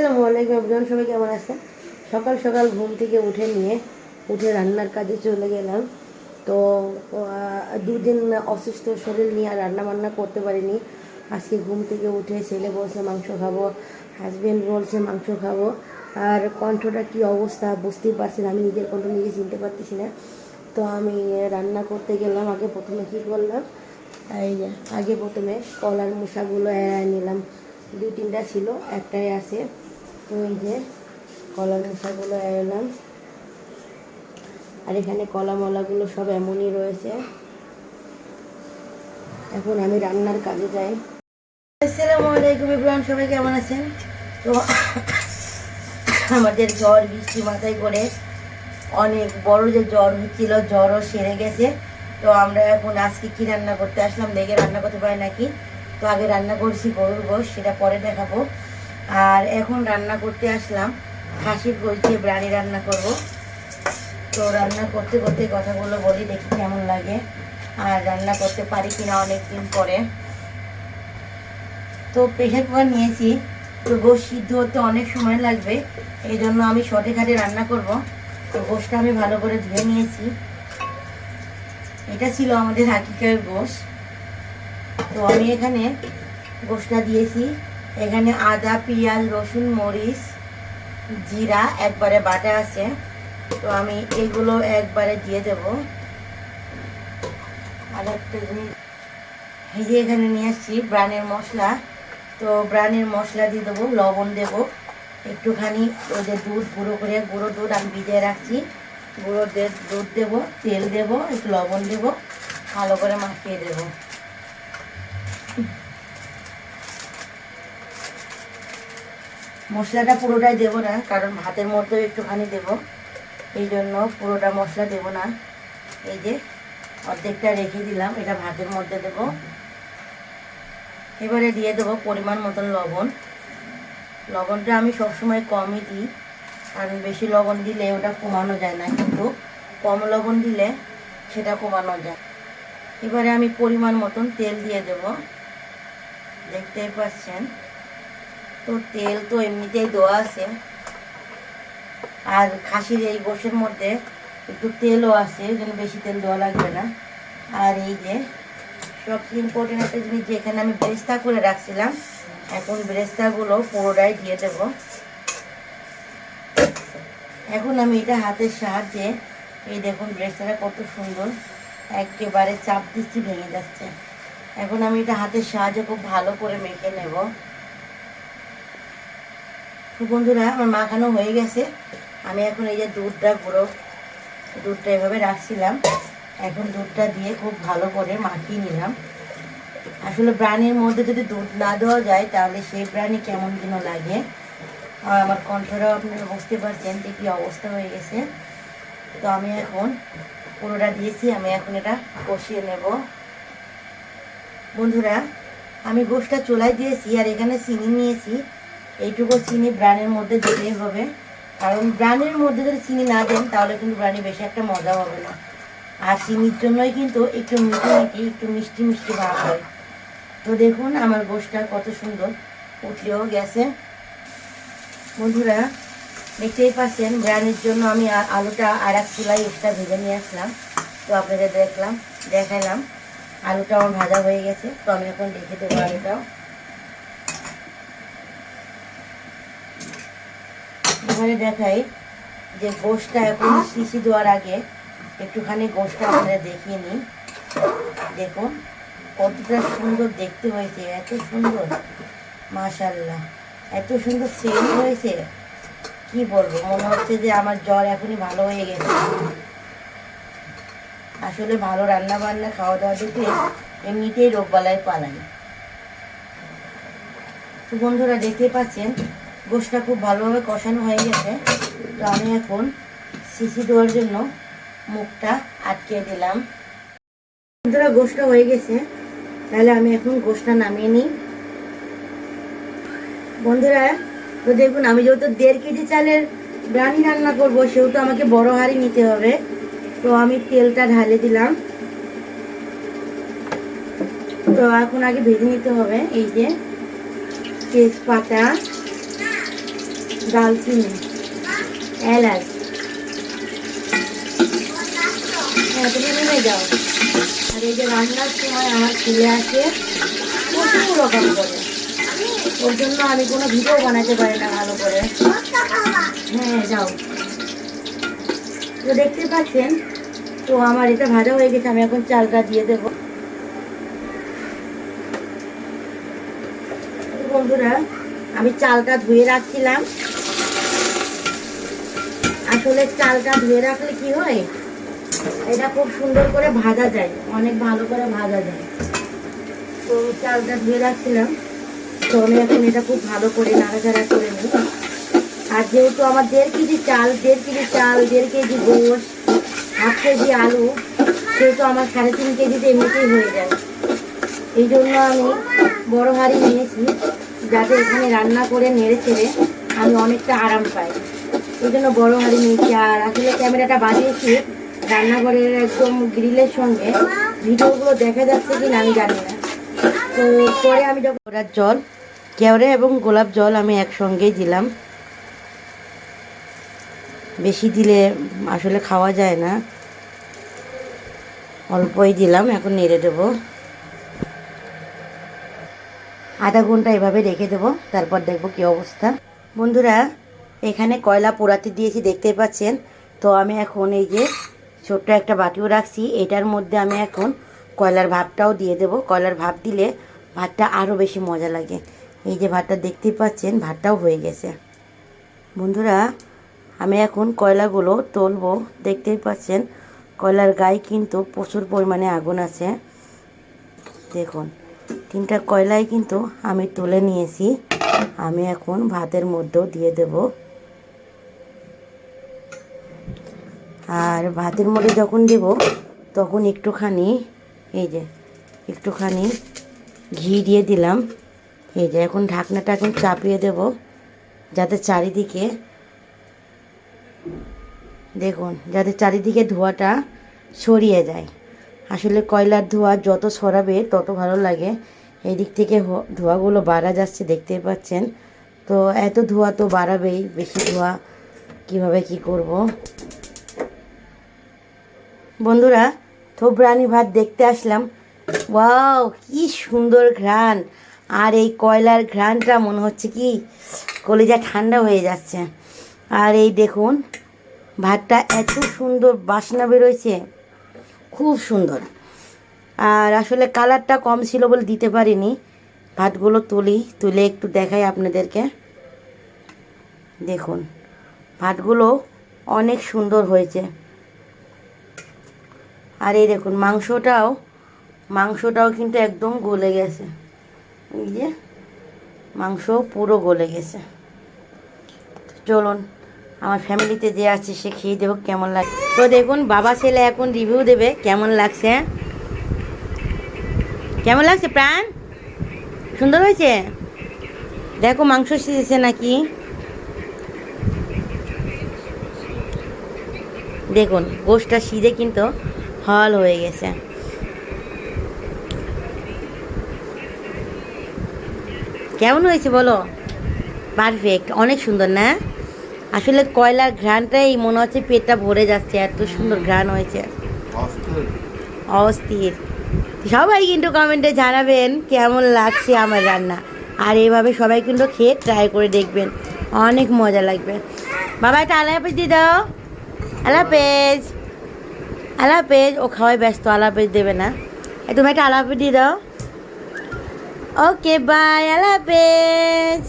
আসসালামু আলাইকুম এভরিওয়ান, সবাই কেমন আছেন? সকাল সকাল ঘুম থেকে উঠে রান্নার কাজে চলে গেলাম। তো দুদিন অসুস্থ শরীর নিয়ে আর রান্না বান্না করতে পারিনি। আজকে ঘুম থেকে উঠে ছেলে বলছে মাংস খাবো, হাজব্যান্ড বলছে মাংস খাবো। আর কণ্ঠটা কী অবস্থা বুঝতেই পারছেন, আমি নিজের কণ্ঠ নিজে চিনতে পারতেছি না। তো আমি রান্না করতে গেলাম। প্রথমে কী করলাম, প্রথমে কলার মোসাগুলো এড়ায় নিলাম। 2-3টা ছিল, একটাই আছে। তো এই যে কলার মোসাগুলো এলাম, আর এখানে কলা মলাগুলো সব এমনই রয়েছে। এখন আমি রান্নার কাজে যাই। আসসালামু আলাইকুম এভরিওয়ান, সবাই কেমন আছেন? তো আমাদের জ্বর বৃষ্টি মাথায় করে অনেক বড় যে জ্বর হচ্ছিল, জ্বরও সেরে গেছে। তো আমরা এখন আজকে কি রান্না করতে আসলাম, দেখে রান্না করতে পারি নাকি। তো আগে রান্না করছি গরুর গোশ, সেটা পরে দেখাবো। আর এখন রান্না করতে আসলাম খাসির গোশ দিয়ে বিরিয়ানি রান্না করব। তো রান্না করতে করতে কথাগুলো বলি, দেখি কেমন লাগে আর রান্না করতে পারি কিনা অনেক দিন পরে। তো প্রেশার কুকার নিয়েছি, তো গোশ সিদ্ধ হতে অনেক সময় লাগবে, এই জন্য আমি শর্টে খাটে রান্না করব। তো গোশটা আমি ভালো করে ধুয়ে নিয়েছি। এটা ছিল আমাদের হাকিকার গোশ। তো আমি এখানে গোশটা দিয়েছি। এখানে আদা, পেঁয়াজ, রসুন, মরিচ, জিরা একবারে বাটা আছে। তো আমি এগুলো একবারে দিয়ে দেব। আর একটা জিনিস, এই যে এখানে নিয়ে আসছি ব্রানের মশলা। তো ব্রানের মশলা দিয়ে দেবো, লবণ দেব একটুখানি, ওই যে দুধ গুঁড়ো দুধ আমি ভিজিয়ে রাখছি, দুধ দেবো, তেল দেবো, একটু লবণ দেবো, ভালো করে মাখিয়ে দেবো। মশলাটা পুরোটাই দেবো না, কারণ ভাতের মধ্যেও একটুখানি দেবো, এই জন্য পুরোটা মশলা দেবো না। এই যে অর্ধেকটা রেখে দিলাম, এটা ভাতের মধ্যে দেব। এবারে দিয়ে দেবো পরিমাণ মতন লবণ। লবণটা আমি সবসময় কমই দিই, কারণ বেশি লবণ দিলে ওটা কমানো যায় না, কিন্তু কম লবণ দিলে সেটা কমানো যায়। এবারে আমি পরিমাণ মতন তেল দিয়ে দেব, দেখতেই পাচ্ছেন। তো তেল তো এমনিতেই দেওয়া আছে, আর খাসির এই গোশের মধ্যে একটু তেলও আছে, এই জন্য বেশি তেল দেওয়া লাগবে না। আর এই যে সবচেয়ে ইম্পর্টেন্ট একটা জিনিস, যেখানে আমি বেরেস্তা করে রাখছিলাম, এখন বেরেস্তাগুলো পুরোটাই দিয়ে দেব। এখন আমি এটা হাতের সাহায্যে, এই দেখুন বেরেস্তাটা কত সুন্দর, একেবারে চাপ দিচ্ছি, ভেঙে যাচ্ছে। এখন আমি এটা হাতের সাহায্যে খুব ভালো করে মেখে নেব। তো বন্ধুরা, আমার মাখানো হয়ে গেছে। আমি এখন এই যে দুধটা এভাবে রাখছিলাম, এখন দুধটা দিয়ে খুব ভালো করে মাখিয়ে নিলাম। আসলে ব্রানির মধ্যে যদি দুধ না দেওয়া যায়, তাহলে সেই ব্রানি কেমন যেন লাগে। আর আমার কণ্ঠটাও আপনারা বুঝতে পারছেন যে কী অবস্থা হয়ে গেছে। তো আমি এখন পুরোটা দিয়েছি, আমি এখন এটা কষিয়ে নেব। বন্ধুরা, আমি গোশটা চুলায় দিয়েছি, আর এখানে চিনি নিয়েছি। এইটুকু চিনি ব্রানের মধ্যে দিতেই হবে, কারণ ব্রানের মধ্যে যদি চিনি না দেন, তাহলে কিন্তু ব্রানি বেশি একটা মজা হবে না। আর চিনির জন্যই কিন্তু একটু একটু মিষ্টি মিষ্টি ভাব হয়। তো দেখুন আমার গোশটা কত সুন্দর উঠলেও গেছে। বন্ধুরা, দেখতেই পাচ্ছেন, ব্রানির জন্য আমি আলুটা আর এক চুলায় এক্সট্রা ভেজে নিয়ে আসলাম। তো আপনাদের দেখালাম আলুটা আমার ভাজা হয়ে গেছে। তো আমি এখন রেখে দেবো আলুটাও। এবারে দেখাই যে গোশটা এখন শিশি দেওয়ার আগে একটুখানি গোশটা আপনাদের দেখিয়ে নিই। দেখুন কতটা সুন্দর দেখতে হয়েছে, এত সুন্দর, মাশাআল্লাহ, এত সুন্দর সেন্ট হয়েছে, কি বলবো, মনে হচ্ছে যে আমার জ্বর এখনই ভালো হয়ে গেছে। আসলে ভালো রান্না বান্না খাওয়া দাওয়া দিতে এমনিতেই রোগবালাই পালাই। তো বন্ধুরা, দেখতে পাচ্ছেন গোশটা খুব ভালোভাবে কষানো হয়ে গেছে। তো আমি এখন শিশি দেওয়ার জন্য মুখটা আটকে দিলাম। বন্ধুরা, গোশটা হয়ে গেছে, তাহলে আমি এখন গোশটা নামিয়ে নিই। বন্ধুরা, তো দেখুন, আমি যেহেতু 1.5 কেজি চালের বিরিয়ানি রান্না করব, সেহেতু আমাকে বড় হাঁড়ি নিতে হবে। তো আমি তেলটা ঢালে দিলাম। তো এখন আগে ভেজে নিতে হবে, এই যে তেজপাতা, দালচিনি, এলাচ। হ্যাঁ, তুমি নেমে যাও। আর এই যে রান্নার সময় আমার ছেলে আসে, প্রচুর রকম করে, ওর জন্য আমি কোনো ভিডিও বানাতে পারি না ভালো করে। হ্যাঁ যাও। তো দেখতে পাচ্ছেন, তো আমার এটা ভাজা হয়ে গেছে, আমি এখন চালটা দিয়ে দেবো। বন্ধুরা, আমি চালটা ধুয়ে রাখছিলাম। আসলে চালটা ধুয়ে রাখলে কি হয়, এটা খুব সুন্দর করে ভাজা যায়, অনেক ভালো করে ভাজা যায়। তো চালটা ধুয়ে রাখছিলাম, তো আমি এখন এটা খুব ভালো করে নাড়াচাড়া করে নিই। আর যেহেতু আমার 1.5 কেজি চাল, 1.5 কেজি গোশ, 1/2 কেজি আলু, সেহেতু আমার 3.5 কেজিতে এমনিতেই হয়ে যায়। এই জন্য আমি বড় হাঁড়ি নিয়েছি, যাতে এখানে রান্না করে নেড়ে ছেড়ে আমি অনেকটা আরাম পাই। এই জন্য বড় হাঁড়ি নিয়েছি। আর আসলে ক্যামেরাটা বাজিয়েছি রান্নাঘরের একদম গ্রিলের সঙ্গে, ভিডিওগুলো দেখা যাচ্ছে কিনা আমি জানি না। তো পরে আমি যখন গোলাপ জল, কেওড়া এবং গোলাপ জল আমি একসঙ্গেই দিলাম। বেশি দিলে আসলে খাওয়া যায় না, অল্পই দিলাম। এখন নেড়ে দেবো, আধা ঘন্টা এভাবে রেখে দেবো, তারপর দেখবো কী অবস্থা। বন্ধুরা, এখানে কয়লা পোড়াতে দিয়েছি, দেখতেই পাচ্ছেন। তো আমি এখন এই যে ছোট্ট একটা বাটিও রাখছি, এটার মধ্যে আমি এখন কয়লার ভাপটাও দিয়ে দেবো। কয়লার ভাপ দিলে ভাতটা আরও বেশি মজা লাগে। এই যে ভাতটা দেখতেই পাচ্ছেন, ভাতটাও হয়ে গেছে। বন্ধুরা, আমি এখন কয়লাগুলো তুলবো। দেখতেই পাচ্ছেন কয়লার গায়ে কিন্তু প্রচুর পরিমাণে আগুন আছে। দেখুন, 3টা কয়লাই কিন্তু আমি তুলে নিয়েছি। আমি এখন ভাতের মধ্যেও দিয়ে দেব। আর ভাতের মধ্যে যখন দেব তখন একটুখানি, এই যে একটুখানি ঘি দিয়ে দিলাম। এই যে এখন ঢাকনাটা এখন চাপিয়ে দেব, যাতে চারিদিকে, দেখুন, যাতে চারিদিকে ধোঁয়াটা ছড়িয়ে যায়। আসলে কয়লার ধোঁয়া যত ছড়াবে তত ভালো লাগে। এই দিক থেকে ধোঁয়াগুলো বাড়া যাচ্ছে, দেখতেই পাচ্ছেন। তো এত ধোঁয়া তো বাড়াবেই, বেশি ধোঁয়া কিভাবে কি করব। বন্ধুরা, থোবরানি ভাত দেখতে আসলাম। ওয়াও, কি সুন্দর ঘ্রাণ! আর এই কয়লার ঘ্রাণটা মনে হচ্ছে কি কলিজা ঠান্ডা হয়ে যাচ্ছে। আর এই দেখুন, ভাতটা এত সুন্দর বাসনা বেরোয়ছে, খুব সুন্দর। আর আসলে কালারটা কম ছিল বলে দিতে পারিনি। ভাতগুলো তুলে একটু দেখাই আপনাদেরকে। দেখুন, ভাতগুলো অনেক সুন্দর হয়েছে। আর এই দেখুন, মাংসটাও কিন্তু একদম গলে গেছে। এই যে মাংস পুরো গলে গেছে। চলুন, আমার ফ্যামিলিতে যে আছে সে খেয়ে দেবো কেমন লাগে। তো দেখুন, বাবা ছেলে এখন রিভিউ দেবে কেমন লাগছে। কেমন লাগছে প্রাণ? সুন্দর হয়েছে? দেখো মাংস সিজেছে নাকি। দেখুন, গোশটা সিজে কিন্তু হল হয়ে গেছে। কেমন হয়েছে বলো? পারফেক্ট, অনেক সুন্দর না? আসলে কয়লার ঘ্রাণটাই মনে হচ্ছে পেটটা ভরে যাচ্ছে, এত সুন্দর ঘ্রাণ হয়েছে, অস্থির। সবাই কিন্তু কমেন্টে জানাবেন কেমন লাগছে আমার রান্না। আর এইভাবে সবাই কিন্তু খেয়ে ট্রাই করে দেখবেন, অনেক মজা লাগবে। বাবা, একটা আল্লাহ হাফেজ দিয়ে দাও। আল্লাহ হাফেজ, আল্লাহ হাফেজ। ও খাওয়াই ব্যস্ত, আল্লাহ হাফেজ দেবে না। তুমি একটা আল্লাহ হাফেজ দিয়ে দাও। ওকে বাই, আল্লাহ হাফেজ।